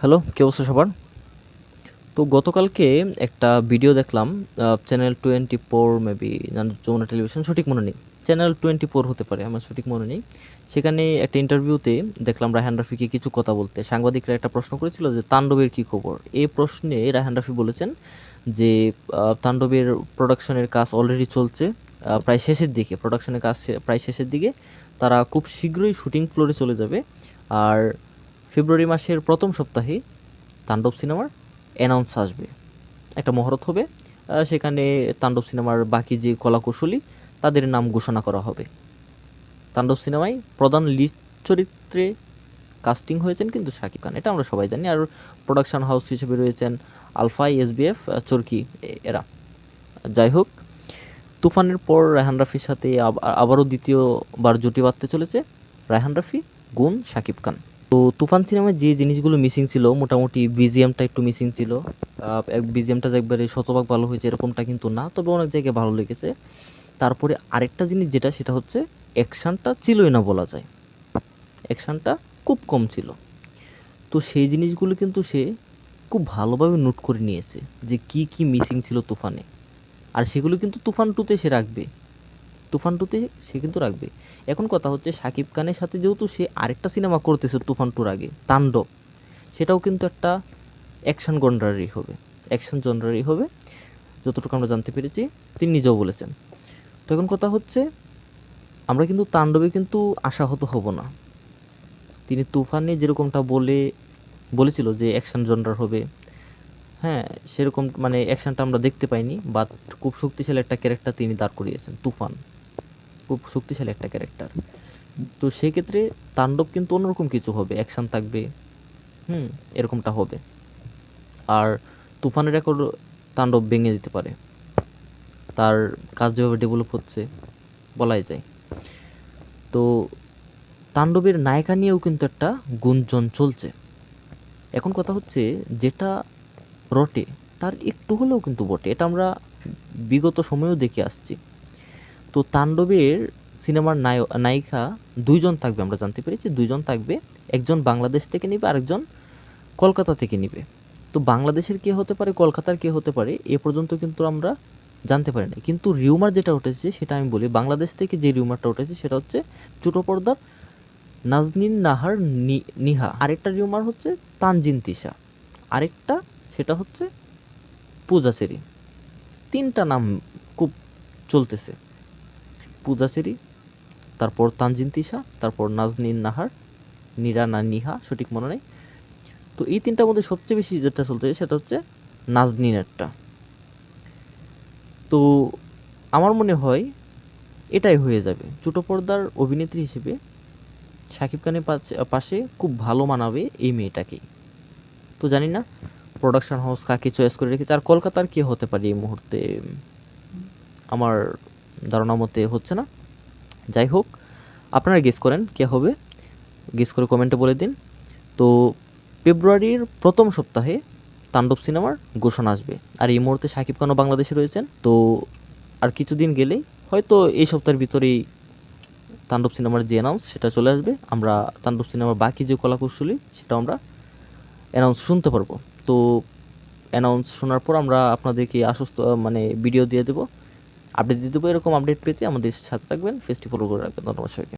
Hello, কি অবস্থা সবার? তো গতকালকে একটা ভিডিও দেখলাম চ্যানেল 24 মেবি না যমুনা টেলিভিশন সঠিক মনে নেই। চ্যানেল 24 হতে পারে, আমার সঠিক মনে নেই। সেখানে একটা ইন্টারভিউতে দেখলাম রায়হান রাফিকে কিছু কথা বলতে। সাংবাদিকরা একটা প্রশ্ন করেছিল যে তাণ্ডবের কি খবর? এই প্রশ্নে রায়হান রাফি বলেছেন যে তাণ্ডবের প্রোডাকশনের কাজ অলরেডি চলছে, প্রায় শেষের দিকে। প্রোডাকশনের কাজ প্রায় শেষের দিকে। তারা খুব শীঘ্রই শুটিং ফ্লোরে চলে যাবে। আর ফেব্রুয়ারি মাসের প্রথম সপ্তাহে তাণ্ডব সিনেমার অ্যানাউন্স আসবে, একটা মহরত হবে। সেখানে তাণ্ডব সিনেমার বাকি যে কলাকুশলী তাদের নাম ঘোষণা করা হবে। তাণ্ডব সিনেমায় প্রধান লিড চরিত্রে কাস্টিং হয়েছেন কিন্তু শাকিব খান, এটা আমরা সবাই জানি। আর প্রোডাকশন হাউস হিসেবে রয়েছেন আলফা, এসবিএফ, চরকি এরা। যাই হোক, তুফানের পর রায়হান রাফির সাথে আবারও দ্বিতীয়বার জুটি বাঁধতে চলেছে রায়হান রাফি গুণ শাকিব খান। তো তুফান সিনেমায় যে জিনিসগুলো মিসিং ছিল, মোটামুটি বিজিএমটা একটু মিসিং ছিল। বিজিএমটা যে একবারে শতভাগ ভালো হয়েছে এরকমটা কিন্তু না, তবে অনেক জায়গায় ভালো লেগেছে। তারপরে আরেকটা জিনিস যেটা, সেটা হচ্ছে অ্যাকশানটা ছিলই না বলা যায়। অ্যাকশানটা খুব কম ছিল। তো সেই জিনিসগুলো কিন্তু সে খুব ভালোভাবে নোট করে নিয়েছে যে কি কি মিসিং ছিল তুফানে। আর সেগুলো কিন্তু তুফান টুতে সে রাখবে। তুফান টুতে সে কিন্তু রাখবে। এখন কথা হচ্ছে শাকিব খানের সাথে যেহেতু সে আরেকটা সিনেমা করতেছে তুফান টুর আগে, তাণ্ডব, সেটাও কিন্তু একটা অ্যাকশন জনরারই হবে। অ্যাকশন জনরারই হবে, যতটুকু আমরা জানতে পেরেছি, তিনি নিজেও বলেছেন। তো এখন কথা হচ্ছে, আমরা কিন্তু তাণ্ডবে কিন্তু আশাহত হব না। তিনি তুফানে যেরকমটা বলেছিল যে অ্যাকশন জনরার হবে, হ্যাঁ, সেরকম মানে অ্যাকশনটা আমরা দেখতে পাইনি, বাট খুব শক্তিশালী একটা ক্যারেক্টার তিনি দাঁড় করিয়েছেন। তুফান খুব শক্তিশালী একটা ক্যারেক্টার। তো সেক্ষেত্রে তাণ্ডব কিন্তু অন্যরকম কিছু হবে, অ্যাকশন থাকবে, হুম, এরকমটা হবে। আর তুফানের রেকর্ড তাণ্ডব ভেঙে দিতে পারে, তার কাজ যেভাবে ডেভেলপ হচ্ছে বলাই যায়। তো তাণ্ডবের নায়িকা নিয়েও কিন্তু একটা গুঞ্জন চলছে। এখন কথা হচ্ছে, যেটা রটে তার একটু হলেও কিন্তু বটে, এটা আমরা বিগত সময়েও দেখে আসছি। তো তাণ্ডবের সিনেমার নায়িকা দুইজন থাকবে, আমরা জানতে পেরেছি দুইজন থাকবে। একজন বাংলাদেশ থেকে নিবে, আরেকজন কলকাতা থেকে নিবে। তো বাংলাদেশের কে হতে পারে, কলকাতার কে হতে পারে, এ পর্যন্ত কিন্তু আমরা জানতে পারি না। কিন্তু রিউমার যেটা উঠেছে সেটা আমি বলি, বাংলাদেশ থেকে যে রিউমারটা উঠেছে সেটা হচ্ছে ছোট পর্দার নাজনীন নাহার নিহা। আরেকটা রিউমার হচ্ছে তানজিন তিশা। আরেকটা সেটা হচ্ছে পূজাচেরি। তিনটা নাম খুব চলতেছে, পূজাচেরি, তারপর তানজিন তিশা, তারপর নাজনীন নাহার, নীরা না নিহা সঠিক মনে নেই। তো এই তিনটার মধ্যে সবচেয়ে বেশি যেটা চলতেছে সেটা হচ্ছে নাজনীনেরটা। তো আমার মনে হয় এটাই হয়ে যাবে। ছোট পর্দার অভিনেত্রী হিসেবে শাকিব খানের পাশে খুব ভালো মানাবে এই মেয়েটাকেই। তো জানি না প্রোডাকশন হাউস কাকে চয়েস করে রেখেছে, আর কলকাতার কে হতে পারে এই মুহূর্তে আমার ধারণা মতে হচ্ছে না। যাই হোক, আপনারা গেস করেন কে হবে, গেস করে কমেন্টে বলে দিন। তো ফেব্রুয়ারির প্রথম সপ্তাহে তাণ্ডব সিনেমার ঘোষণা আসবে। আর এই মুহূর্তে শাকিব খানও বাংলাদেশে রয়েছেন। তো আর কিছুদিন গেলেই হয়তো এই সপ্তাহের ভিতরেই তাণ্ডব সিনেমার যে অ্যানাউন্স সেটা চলে আসবে। আমরা তাণ্ডব সিনেমার বাকি যে কলাকুশলী সেটাও আমরা অ্যানাউন্স শুনতে পারবো। তো অ্যানাউন্স শোনার পর আমরা আপনাদেরকে মানে ভিডিও দিয়ে দেবো, আপডেট দিয়ে দেবো। এরকম আপডেট পেতে আমাদের সাথে থাকবেন, ফেসটি ফলো করে রাখবেন। ধন্যবাদ সবাইকে।